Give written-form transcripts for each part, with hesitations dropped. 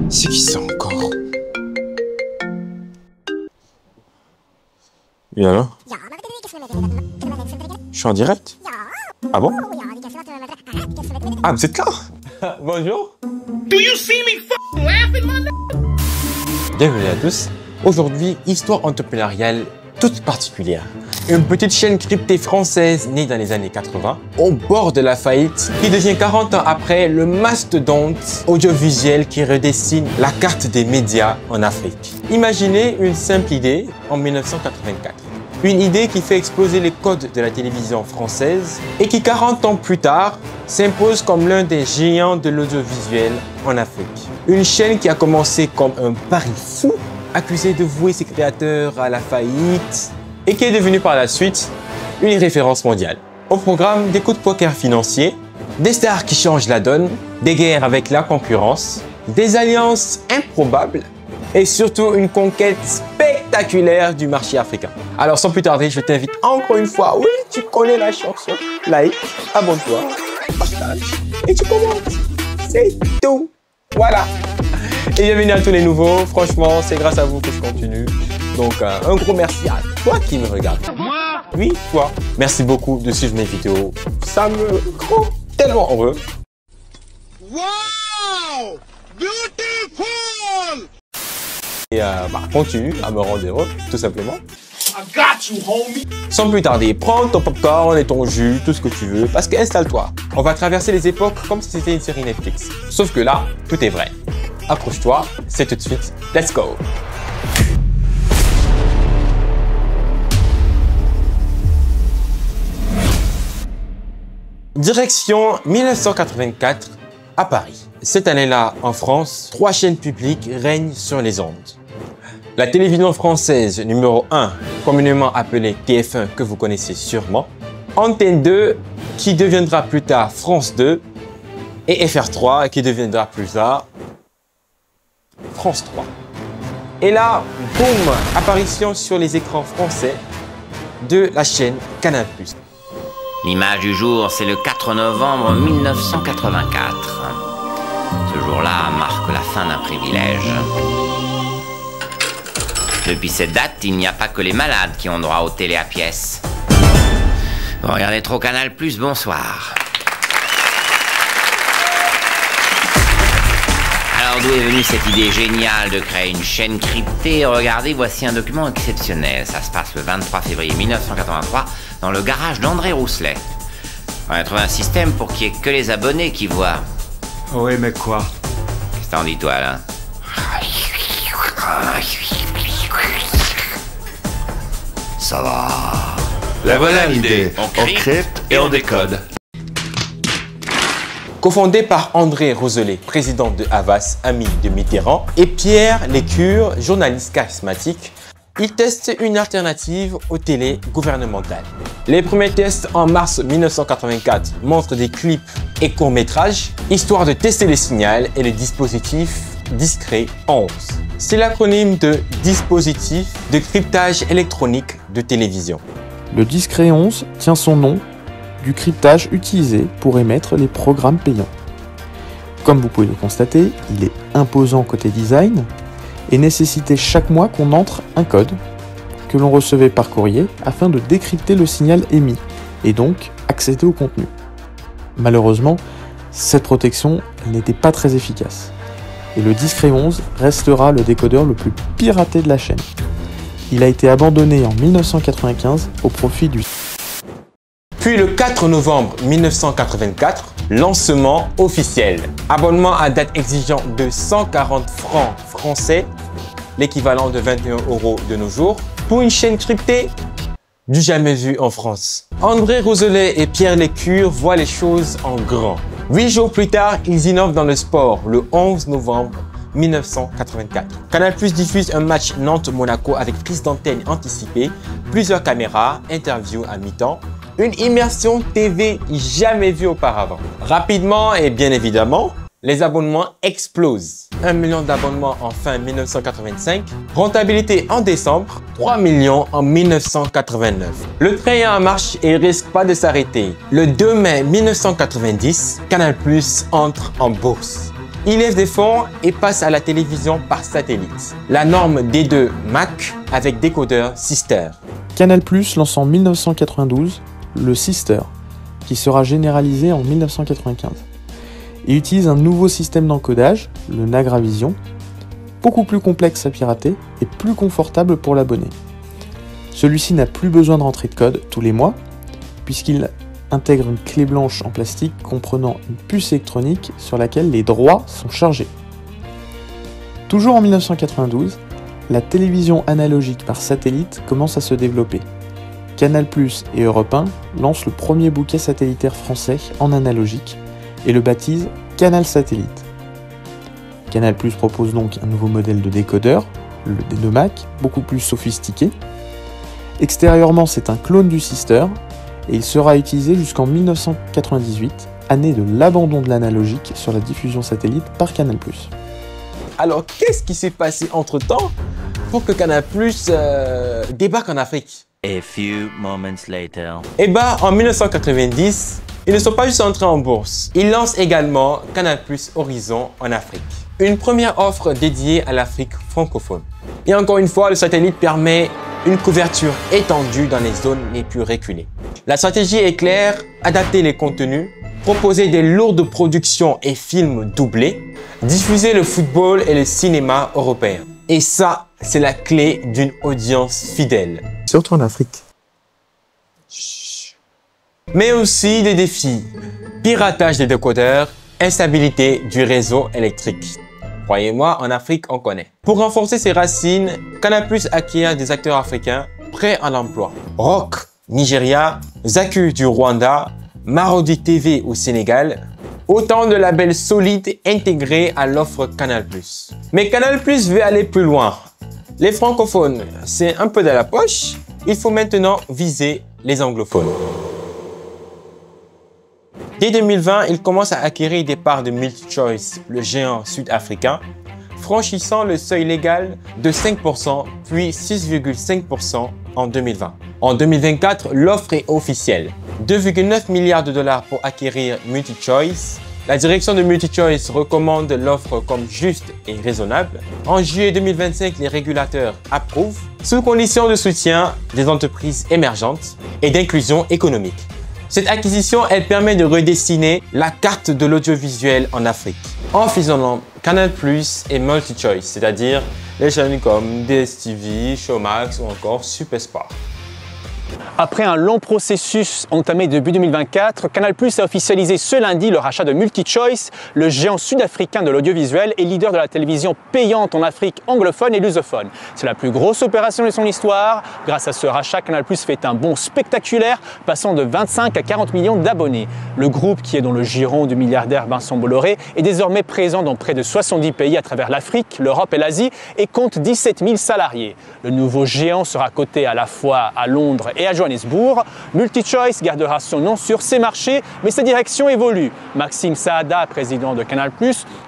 C'est qui ça encore? Oui, alors? Je suis en direct? Ah bon? Ah, vous êtes là? Bonjour. Do you see me f***ing laughing, my? Bienvenue à tous. Aujourd'hui, histoire entrepreneuriale toute particulière. Une petite chaîne cryptée française née dans les années 80, au bord de la faillite, qui devient 40 ans après le mastodonte audiovisuel qui redessine la carte des médias en Afrique. Imaginez une simple idée en 1984. Une idée qui fait exploser les codes de la télévision française et qui 40 ans plus tard s'impose comme l'un des géants de l'audiovisuel en Afrique. Une chaîne qui a commencé comme un pari fou, accusé de vouer ses créateurs à la faillite et qui est devenue par la suite une référence mondiale. Au programme, des coups de poker financiers, des stars qui changent la donne, des guerres avec la concurrence, des alliances improbables et surtout une conquête spectaculaire du marché africain. Alors sans plus tarder, je t'invite encore une fois, oui, tu connais la chanson, like, abonne-toi, partage et tu commentes. C'est tout. Voilà. Et bienvenue à tous les nouveaux. Franchement, c'est grâce à vous que je continue. Donc un gros merci à toi qui me regarde. Moi? Oui, toi. Merci beaucoup de suivre mes vidéos. Ça me rend tellement heureux. Wow! Beautiful! Et continue à me rendre heureux, tout simplement. I got you, homie! Sans plus tarder, prends ton popcorn et ton jus, tout ce que tu veux, parce que installe-toi. On va traverser les époques comme si c'était une série Netflix. Sauf que là, tout est vrai. Accroche-toi, c'est tout de suite. Let's go! Direction 1984 à Paris. Cette année-là, en France, 3 chaînes publiques règnent sur les ondes. La télévision française numéro 1, communément appelée TF1, que vous connaissez sûrement. Antenne 2, qui deviendra plus tard France 2. Et FR3, qui deviendra plus tard France 3. Et là, boum, apparition sur les écrans français de la chaîne Canal+. L'image du jour, c'est le 4 novembre 1984. Ce jour-là marque la fin d'un privilège. Depuis cette date, il n'y a pas que les malades qui ont droit aux télé à pièces. Vous regardez trop Canal+, bonsoir. Alors d'où est venue cette idée géniale de créer une chaîne cryptée? Regardez, voici un document exceptionnel. Ça se passe le 23 février 1983 dans le garage d'André Rousselet. On a trouvé un système pour qu'il n'y ait que les abonnés qui voient. Oui, mais quoi? Qu'est-ce que t'en dis toi là? Ça va. La voilà l'idée. On On crypte et on décode. Cofondé par André Rousselet, président de Havas, ami de Mitterrand, et Pierre Lécure, journaliste charismatique, il teste une alternative aux télés gouvernementales. Les premiers tests en mars 1984 montrent des clips et courts-métrages, histoire de tester le signal et le dispositif Discret 11. C'est l'acronyme de dispositif de cryptage électronique de télévision. Le Discret 11 tient son nom du cryptage utilisé pour émettre les programmes payants. Comme vous pouvez le constater, il est imposant côté design et nécessitait chaque mois qu'on entre un code que l'on recevait par courrier afin de décrypter le signal émis et donc accéder au contenu. Malheureusement, cette protection n'était pas très efficace et le Discret 11 restera le décodeur le plus piraté de la chaîne. Il a été abandonné en 1995 au profit du... Puis le 4 novembre 1984, lancement officiel. Abonnement à date exigeant de 140 francs français, l'équivalent de 21 € de nos jours, pour une chaîne cryptée du jamais vu en France. André Rousselet et Pierre Lécure voient les choses en grand. 8 jours plus tard, ils innovent dans le sport, le 11 novembre 1984. Canal+ diffuse un match Nantes-Monaco avec prise d'antenne anticipée, plusieurs caméras, interviews à mi-temps, une immersion TV jamais vue auparavant. Rapidement et bien évidemment, les abonnements explosent. 1 million d'abonnements en fin 1985, rentabilité en décembre, 3 millions en 1989. Le train est en marche et risque pas de s'arrêter. Le 2 mai 1990, Canal+ entre en bourse. Il lève des fonds et passe à la télévision par satellite. La norme D2 Mac avec décodeur Sister. Canal+ lance en 1992 le Sister, qui sera généralisé en 1995. Il utilise un nouveau système d'encodage, le Nagravision, beaucoup plus complexe à pirater et plus confortable pour l'abonné. Celui-ci n'a plus besoin de rentrer de code tous les mois, puisqu'il intègre une clé blanche en plastique comprenant une puce électronique sur laquelle les droits sont chargés. Toujours en 1992, la télévision analogique par satellite commence à se développer. Canal+ et Europe 1 lancent le premier bouquet satellitaire français en analogique et le baptisent Canal Satellite. Canal+ propose donc un nouveau modèle de décodeur, le D2 Mac, beaucoup plus sophistiqué. Extérieurement, c'est un clone du Sister et il sera utilisé jusqu'en 1998, année de l'abandon de l'analogique sur la diffusion satellite par Canal+. Alors, qu'est-ce qui s'est passé entre-temps pour que Canal+ débarque en Afrique? A few moments later. Eh bien, en 1990, ils ne sont pas juste entrés en bourse. Ils lancent également Canal+ Horizon en Afrique. Une première offre dédiée à l'Afrique francophone. Et encore une fois, le satellite permet une couverture étendue dans les zones les plus reculées. La stratégie est claire, adapter les contenus, proposer des lourdes productions et films doublés, diffuser le football et le cinéma européen. Et ça, c'est la clé d'une audience fidèle. Surtout en Afrique. Mais aussi des défis. Piratage des décodeurs, instabilité du réseau électrique. Croyez-moi, en Afrique, on connaît. Pour renforcer ses racines, Canal+ acquiert des acteurs africains prêts à l'emploi. Rock, Nigeria, Zaku du Rwanda, Marodi TV au Sénégal. Autant de labels solides intégrés à l'offre Canal+. Mais Canal+ veut aller plus loin. Les francophones, c'est un peu de la poche. Il faut maintenant viser les anglophones. Dès 2020, il commence à acquérir des parts de MultiChoice, le géant sud-africain, franchissant le seuil légal de 5%, puis 6,5% en 2020. En 2024, l'offre est officielle. 2,9 milliards de dollars pour acquérir MultiChoice. La direction de MultiChoice recommande l'offre comme juste et raisonnable. En juillet 2025, les régulateurs approuvent, sous condition de soutien des entreprises émergentes et d'inclusion économique. Cette acquisition, elle permet de redessiner la carte de l'audiovisuel en Afrique, en fusionnant Canal+ et MultiChoice, c'est-à-dire les chaînes comme DSTV, Showmax ou encore Supersport. Après un long processus entamé début 2024, Canal+ a officialisé ce lundi le rachat de MultiChoice, le géant sud-africain de l'audiovisuel et leader de la télévision payante en Afrique anglophone et lusophone. C'est la plus grosse opération de son histoire. Grâce à ce rachat, Canal+ fait un bond spectaculaire, passant de 25 à 40 millions d'abonnés. Le groupe, qui est dans le giron du milliardaire Vincent Bolloré, est désormais présent dans près de 70 pays à travers l'Afrique, l'Europe et l'Asie et compte 17 000 salariés. Le nouveau géant sera coté à la fois à Londres et à Johannesburg. MultiChoice gardera son nom sur ses marchés, mais sa direction évolue. Maxime Saada, président de Canal+,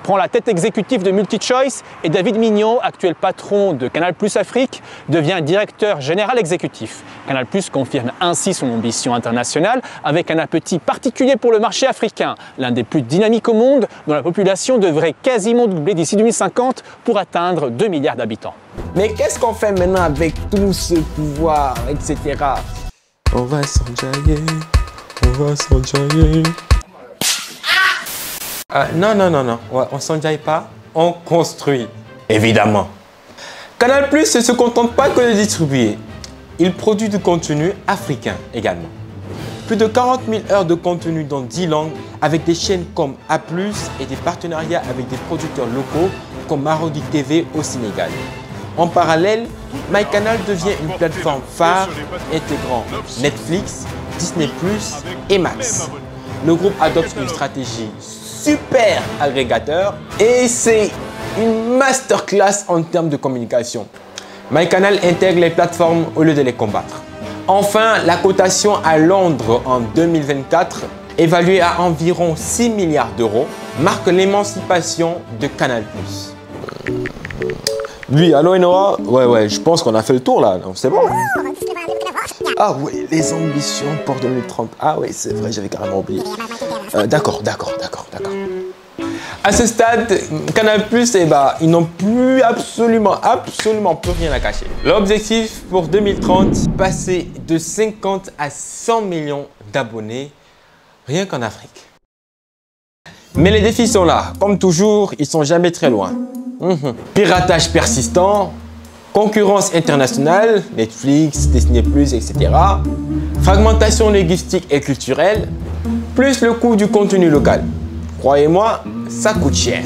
prend la tête exécutive de MultiChoice et David Mignon, actuel patron de Canal+ Afrique, devient directeur général exécutif. Canal+ confirme ainsi son ambition internationale avec un appétit particulier pour le marché africain, l'un des plus dynamiques au monde, dont la population devrait quasiment doubler d'ici 2050 pour atteindre 2 milliards d'habitants. Mais qu'est-ce qu'on fait maintenant avec tout ce pouvoir, etc. On va s'enjailler, on va s'enjailler. Non, ouais, on s'enjaille pas, on construit, évidemment. Canal+ ne se contente pas que de distribuer, il produit du contenu africain également. Plus de 40 000 heures de contenu dans 10 langues avec des chaînes comme A+, et des partenariats avec des producteurs locaux comme Marodi TV au Sénégal. En parallèle, MyCanal devient une plateforme phare intégrant Netflix, Disney+, et Max. Le groupe adopte une stratégie super agrégateur et c'est une masterclass en termes de communication. MyCanal intègre les plateformes au lieu de les combattre. Enfin, la cotation à Londres en 2024, évaluée à environ 6 milliards d'euros, marque l'émancipation de Canal+. Oui, allô Enora? Ouais, je pense qu'on a fait le tour là, c'est bon? Ah oui, les ambitions pour 2030. Ah oui, c'est vrai, j'avais carrément oublié. D'accord. À ce stade, Canal+, eh ben, ils n'ont plus absolument plus rien à cacher. L'objectif pour 2030, passer de 50 à 100 millions d'abonnés, rien qu'en Afrique. Mais les défis sont là. Comme toujours, ils sont jamais très loin. Piratage persistant, concurrence internationale, Netflix, Disney+, etc. Fragmentation linguistique et culturelle, plus le coût du contenu local. Croyez-moi, ça coûte cher.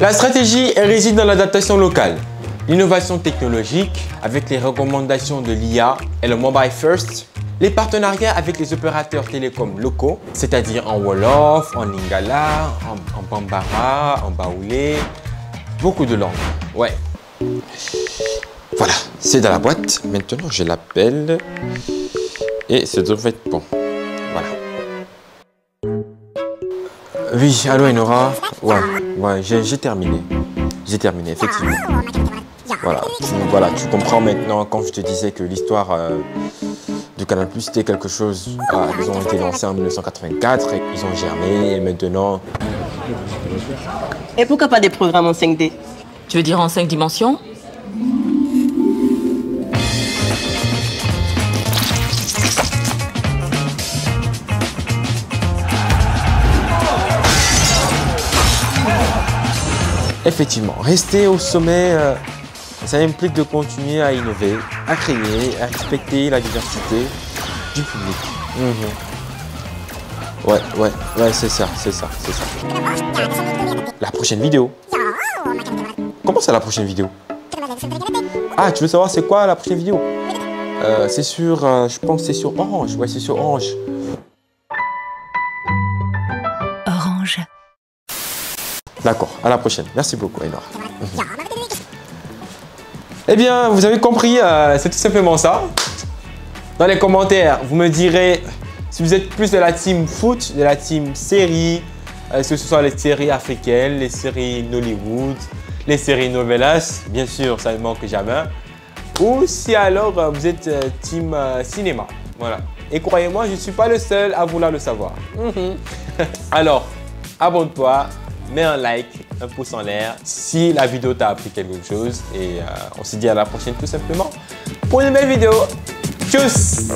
La stratégie réside dans l'adaptation locale, l'innovation technologique avec les recommandations de l'IA et le mobile first, les partenariats avec les opérateurs télécoms locaux, c'est-à-dire en Wolof, en Lingala, en Bambara, en Baoulé, beaucoup de langues. Ouais. Voilà, c'est dans la boîte. Maintenant, je l'appelle et ça devrait être bon. Voilà. Oui, allô Enora. Ouais, j'ai terminé. J'ai terminé, effectivement. Voilà, tu comprends maintenant quand je te disais que l'histoire du Canal+ c'était quelque chose. Ils ont été lancés en 1984, et ils ont germé et maintenant. Et pourquoi pas des programmes en 5D? Tu veux dire en 5 dimensions? Effectivement, rester au sommet, ça implique de continuer à innover, à créer, à respecter la diversité du public. Ouais, c'est ça. La prochaine vidéo. Comment ça, la prochaine vidéo? Ah, tu veux savoir c'est quoi la prochaine vidéo? C'est sur, je pense que c'est sur Orange. Ouais, c'est sur Orange. Orange. D'accord, à la prochaine. Merci beaucoup, Enor. Eh bien, vous avez compris, c'est tout simplement ça. Dans les commentaires, vous me direz si vous êtes plus de la team foot, de la team série, que ce soit les séries africaines, les séries Nollywood, les séries novelas, bien sûr, ça ne manque jamais. Ou si alors vous êtes team cinéma. Voilà. Et croyez-moi, je ne suis pas le seul à vouloir le savoir. Alors, abonne-toi. Mets un like, un pouce en l'air si la vidéo t'a appris quelque chose. Et on se dit à la prochaine tout simplement pour une nouvelle vidéo. Tchuss!